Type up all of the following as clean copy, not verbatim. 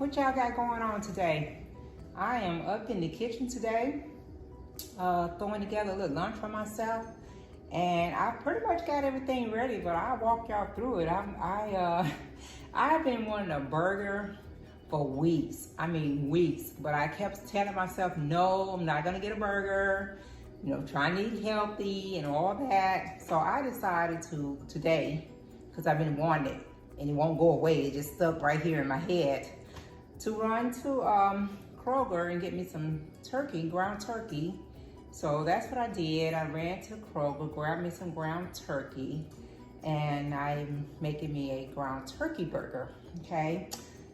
what y'all got going on today? I am up in the kitchen today, throwing together a little lunch for myself, and I pretty much got everything ready, but I'll walk y'all through it. I've been wanting a burger for weeks. I mean weeks, but I kept telling myself, no, I'm not gonna get a burger, you know, trying to eat healthy and all that. So I decided to today, because I've been wanting it and it won't go away, it just stuck right here in my head, to run to Kroger and get me some turkey, ground turkey. So that's what I did. I ran to Kroger, grabbed me some ground turkey, and I'm making me a ground turkey burger, okay?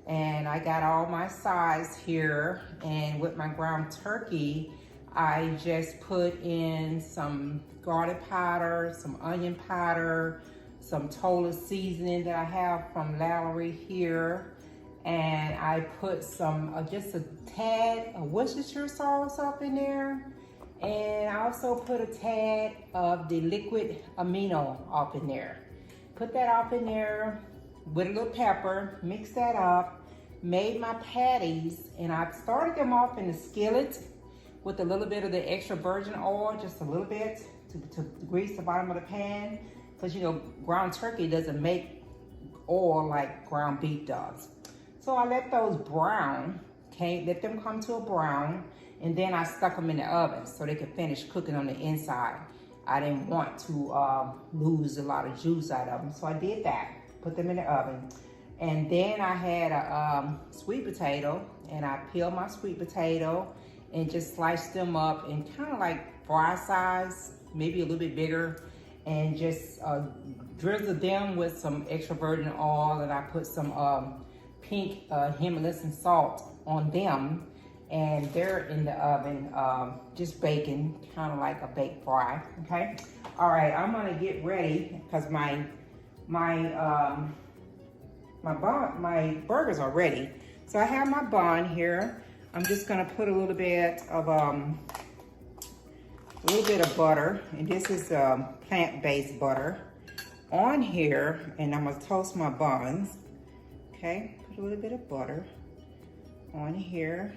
And I got all my sides here, and with my ground turkey, I just put in some garlic powder, some onion powder, some Tola seasoning that I have from Lowry here, and I put some, just a tad of Worcestershire sauce up in there, and I also put a tad of the liquid amino up in there. Put that up in there with a little pepper, mix that up, made my patties, and I started them off in the skillet with a little bit of the extra virgin oil, just a little bit to grease the bottom of the pan, because you know, ground turkey doesn't make oil like ground beef does. So I let those brown, okay, let them come to a brown, and then I stuck them in the oven so they could finish cooking on the inside. I didn't want to lose a lot of juice out of them, so I did that, put them in the oven. And then I had a sweet potato, and I peeled my sweet potato and just sliced them up in kind of like fry size, maybe a little bit bigger, and just drizzled them with some extra virgin oil, and I put some pink Himalayan salt on them, and they're in the oven, just baking, kind of like a baked fry, okay? All right, I'm gonna get ready, because my burgers are ready. So I have my bun here. I'm just gonna put a little bit of butter, and this is plant-based butter, on here, and I'm gonna toast my buns. Okay, put a little bit of butter on here,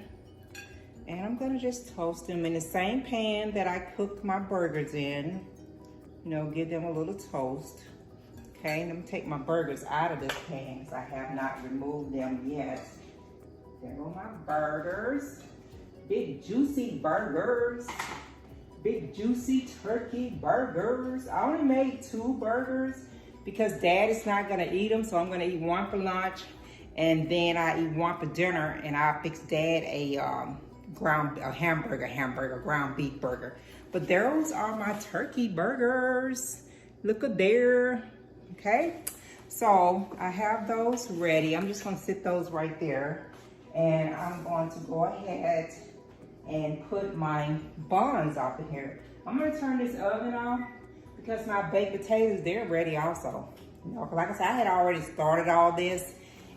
and I'm gonna just toast them in the same pan that I cooked my burgers in. You know, give them a little toast. Okay, and I'm gonna take my burgers out of this pan because I have not removed them yet. There go my burgers. Big juicy burgers. Big juicy turkey burgers. I only made 2 burgers because Dad is not gonna eat them, so I'm gonna eat 1 for lunch, and then I eat 1 for dinner, and I fix Dad a hamburger, ground beef burger. But those are my turkey burgers. Look at there. Okay, so I have those ready. I'm just gonna sit those right there, and I'm going to go ahead and put my buns up in here. I'm gonna turn this oven off because my baked potatoes, they're ready also. You know, like I said, I had already started all this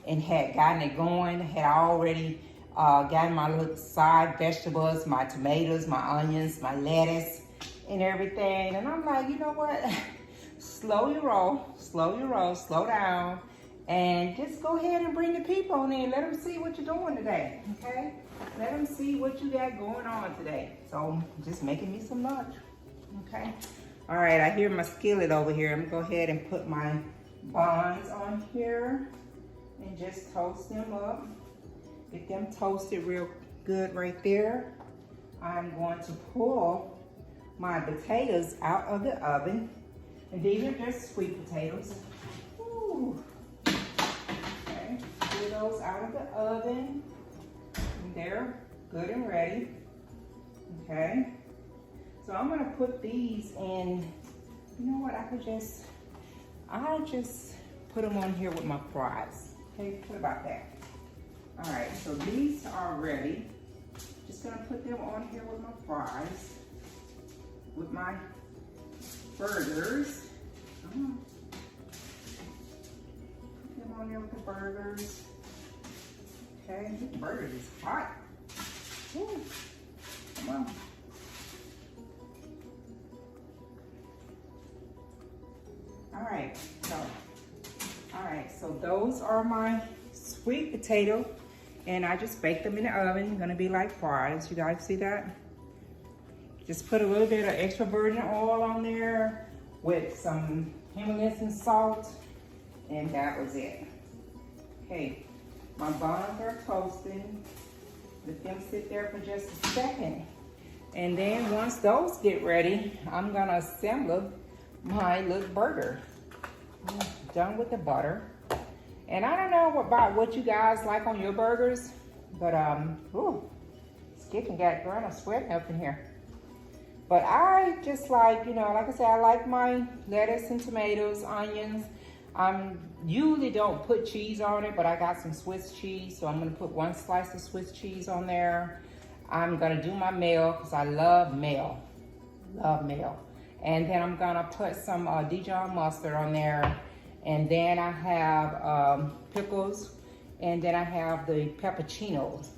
and had gotten it going, had already gotten my little side vegetables, my tomatoes, my onions, my lettuce, and everything. And I'm like, you know what? Slow your roll, slow down, and just go ahead and bring the people on in. Let them see what you're doing today, okay? Let them see what you got going on today. So just making me some lunch, okay? All right, I hear my skillet over here. I'm gonna go ahead and put my buns on here and just toast them up. Get them toasted real good right there. I'm going to pull my potatoes out of the oven. And these are just sweet potatoes. Ooh. Okay, pull those out of the oven. And they're good and ready. Okay. So I'm gonna put these in, you know what, I'll just put them on here with my fries. Okay, what about that? All right, so these are ready. Just gonna put them on here with my fries, with my burgers. Put them on there with the burgers. Okay, this burger is hot. Ooh. Come on. All right, so those are my sweet potato And I just baked them in the oven. Gonna be like fries. You guys see that? Just put a little bit of extra virgin oil on there with some Himalayan salt, and that was it. Okay, my buns are toasting. Let them sit there for just a second. And then once those get ready, I'm gonna assemble my little burger. Done with the butter. And I don't know about what you guys like on your burgers, but ooh, it's getting got Granna sweating up in here. But I just like, you know, like I said, I like my lettuce and tomatoes, onions. Usually don't put cheese on it, but I got some Swiss cheese, so I'm gonna put 1 slice of Swiss cheese on there. I'm gonna do my mayo, because I love mayo, And then I'm gonna put some Dijon mustard on there. And then I have pickles, and then I have the pepperoncinos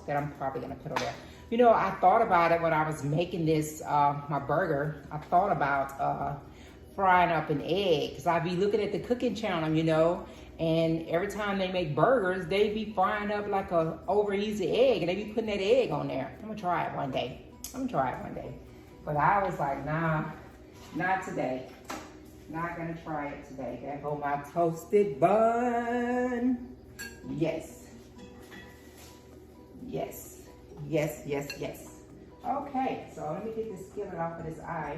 that I'm probably gonna put on there. You know, I thought about it when I was making this, my burger. I thought about frying up an egg, because I be looking at the cooking channel, you know, and every time they make burgers, they be frying up like a over easy egg, and they be putting that egg on there. I'm gonna try it one day. But I was like, nah, not today. Not gonna try it today. There go my toasted bun. Yes. Okay, so let me get this skillet off of this eye.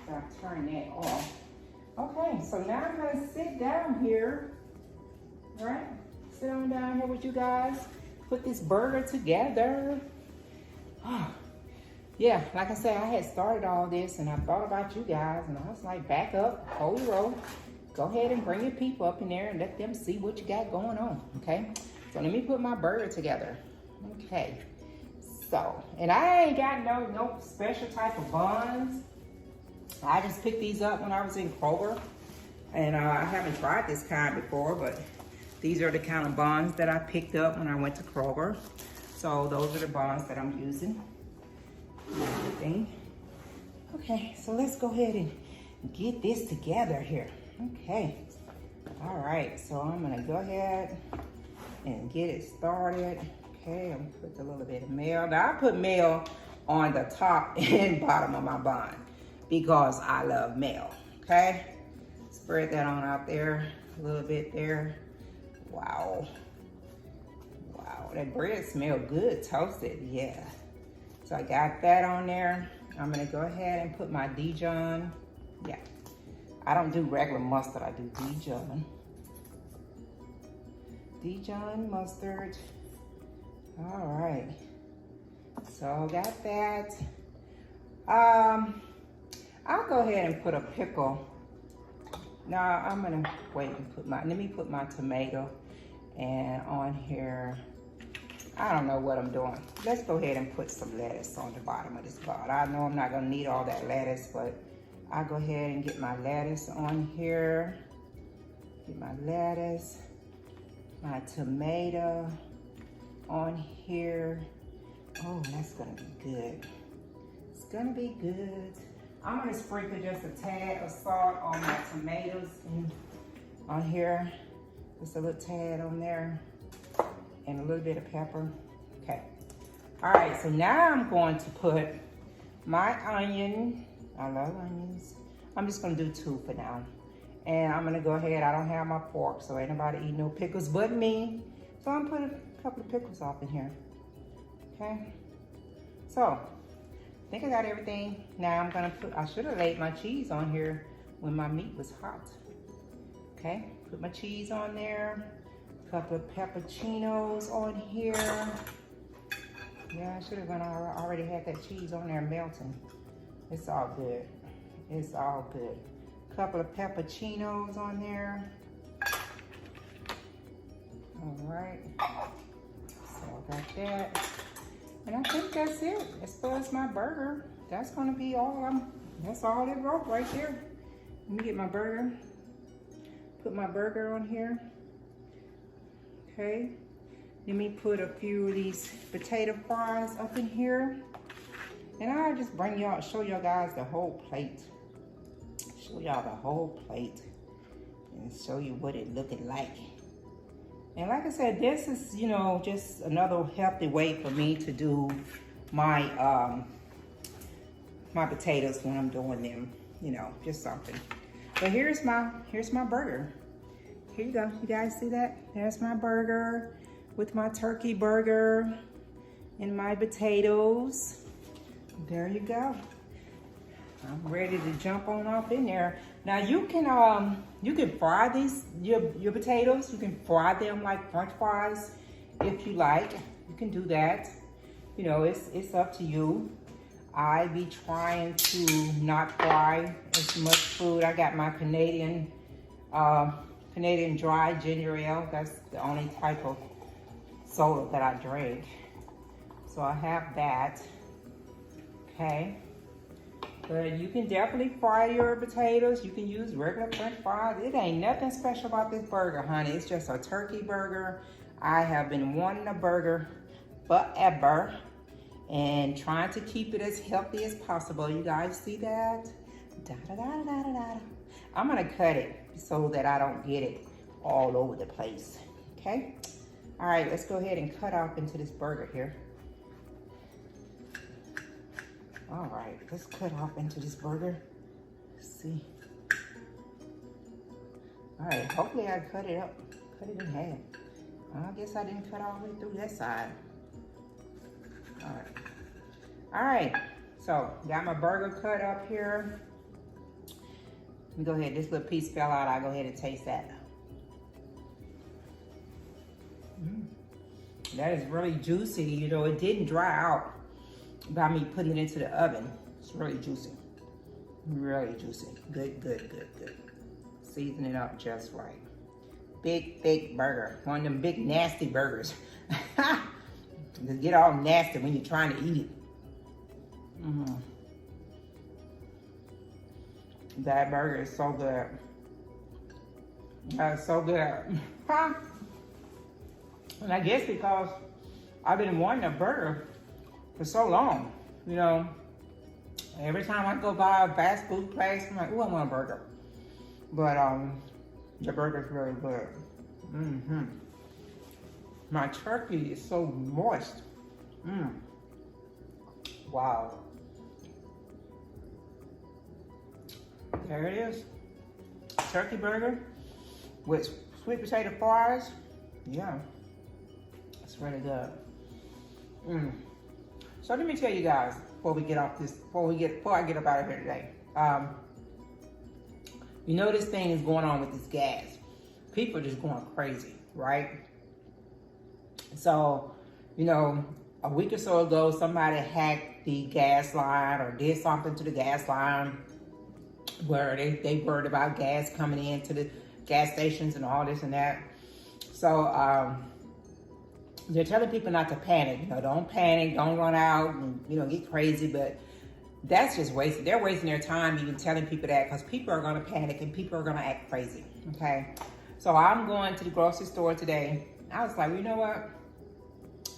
So I turn that off. Okay, so now I'm gonna sit down here. All right, sit on down here with you guys. Put this burger together. Yeah, like I said, I had started all this and I thought about you guys, and I was like, back up, hold your roll. Go ahead and bring your people up in there and let them see what you got going on, okay? So let me put my burger together. Okay, so, and I ain't got no special type of buns. I just picked these up when I was in Kroger, and I haven't tried this kind before, but these are the kind of buns that I picked up when I went to Kroger. So those are the buns that I'm using. Everything. Okay, so let's go ahead and get this together here. Okay, all right, so I'm gonna go ahead and get it started. Okay, I'm gonna put a little bit of mayo. Now I put mayo on the top and bottom of my bun because I love mayo. Okay, spread that on out there, a little bit there. Wow, that bread smells good, toasted, yeah. So I got that on there. I'm gonna go ahead and put my Dijon. Yeah, I don't do regular mustard, I do Dijon. Dijon mustard. All right, so got that. I'll go ahead and put a pickle. Now I'm gonna wait and let me put my tomato and on here. I don't know what I'm doing. Let's go ahead and put some lettuce on the bottom of this bowl. I know I'm not gonna need all that lettuce, but I'll go ahead and get my lettuce on here. Get my lettuce, my tomato on here. Oh, that's gonna be good. It's gonna be good. I'm gonna sprinkle just a tad of salt on my tomatoes and on here. Just a little tad on there. And a little bit of pepper. Okay. All right, so now I'm going to put my onion. I love onions. I'm just gonna do 2 for now. And I'm gonna go ahead, I don't have my fork, so ain't nobody eating no pickles but me. So I'm gonna put a couple of pickles off in here. Okay. So, I think I got everything. Now I'm gonna I should have laid my cheese on here when my meat was hot. Okay, put my cheese on there. Couple of pepperoncinos on here. Yeah, I should have already had that cheese on there melting. It's all good. It's all good. Couple of pepperoncinos on there. All right. So I got that. And I think that's it. As far as my burger, that's gonna be all that's all it wrote right there. Let me get my burger. Put my burger on here. Okay, let me put a few of these potato fries up in here. And I'll just show y'all guys the whole plate. Show y'all the whole plate and show you what it looking like. And like I said, this is, you know, just another healthy way for me to do my my potatoes when I'm doing them, you know, just something. But here's my burger. Here you go. You guys see that? There's my burger with my turkey burger and my potatoes. There you go. I'm ready to jump on off in there. Now you can fry these your potatoes. You can fry them like French fries if you like. You can do that. You know, it's up to you. I be trying to not fry as much food. I got my Canadian dry ginger ale. That's the only type of soda that I drink. So I have that. Okay. But you can definitely fry your potatoes. You can use regular French fries. It ain't nothing special about this burger, honey. It's just a turkey burger. I have been wanting a burger forever and trying to keep it as healthy as possible. You guys see that? Da, da, da, da, da, da. I'm gonna cut it so that I don't get it all over the place, okay? All right, let's go ahead and cut off into this burger here. All right, let's cut off into this burger. Let's see. All right, hopefully I cut it in half. I guess I didn't cut all the way through that side. All right, so got my burger cut up here. Let me go ahead, this little piece fell out. I'll go ahead and taste that. That is really juicy. You know, it didn't dry out by me putting it into the oven. It's really juicy. Really juicy. Good, good, good, good. Season it up just right. Big, thick burger. One of them big, nasty burgers. Just get all nasty when you're trying to eat it. That burger is so good. That's so good. And I guess because I've been wanting a burger for so long, you know, every time I go by a fast food place, I'm like, ooh, I want a burger. But the burger's really good. My turkey is so moist. Wow. There it is. Turkey burger with sweet potato fries. Yeah, it's really good. So let me tell you guys before I get up out of here today. You know this thing is going on with this gas. People are just going crazy, right? So, you know, a week or so ago, somebody hacked the gas line or did something to the gas line where they worried about gas coming into the gas stations and all this and that. So they're telling people not to panic. You know, don't panic, don't run out and, you know, get crazy. But that's just wasted. They're wasting their time even telling people that because people are going to panic and people are going to act crazy, okay? So I'm going to the grocery store today. I was like, well, you know what?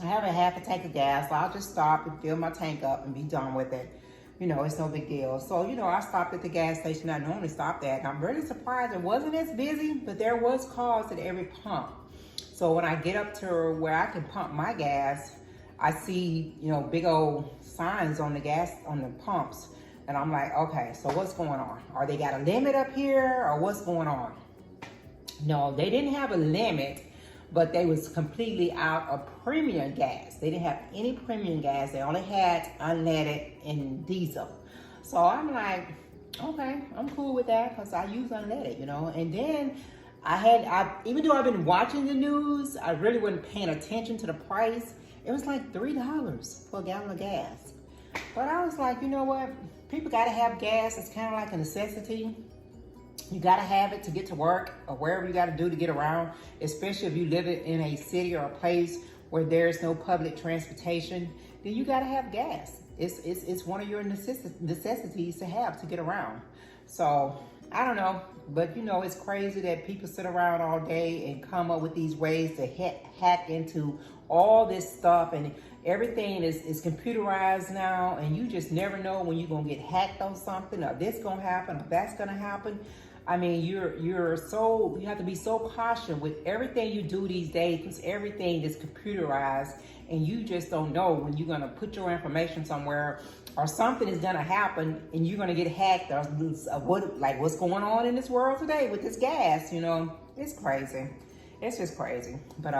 I have a half a tank of gas. So I'll just stop and fill my tank up and be done with it. You know, it's no big deal. So, you know, I stopped at the gas station I normally stop at. And I'm really surprised it wasn't as busy, but there was cars at every pump. So when I get up to where I can pump my gas, I see, you know, big old signs on the pumps. And I'm like, okay, so what's going on? Are they got a limit up here or what's going on? No, they didn't have a limit, but they was completely out of premium gas. They didn't have any premium gas. They only had unleaded and diesel. So I'm like, okay, I'm cool with that because I use unleaded, you know. And then even though I've been watching the news, I really wasn't paying attention to the price. It was like $3 for a gallon of gas. But I was like, you know what? People got to have gas. It's kind of like a necessity. You got to have it to get to work or wherever you got to do to get around, especially if you live in a city or a place where there's no public transportation, then you got to have gas. It's one of your necessities to have to get around. So I don't know, but you know, it's crazy that people sit around all day and come up with these ways to hack into all this stuff, and everything is computerized now, and you just never know when you're gonna get hacked on something, or this gonna happen, or that's gonna happen. I mean, you have to be so cautious with everything you do these days, because everything is computerized, and you just don't know when you're gonna put your information somewhere, or something is gonna happen, and you're gonna get hacked, or what's going on in this world today with this gas. You know, it's crazy. It's just crazy. But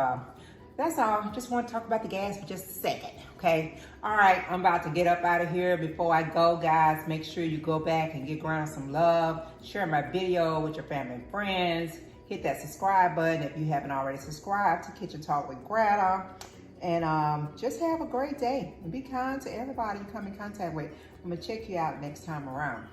that's all. Just want to talk about the gas for just a second, okay? All right, I'm about to get up out of here. Before I go, guys, make sure you go back and give Granna some love. Share my video with your family and friends. Hit that subscribe button if you haven't already subscribed to Kitchen Talk with Granna. And just have a great day. And be kind to everybody you come in contact with. I'm going to check you out next time around.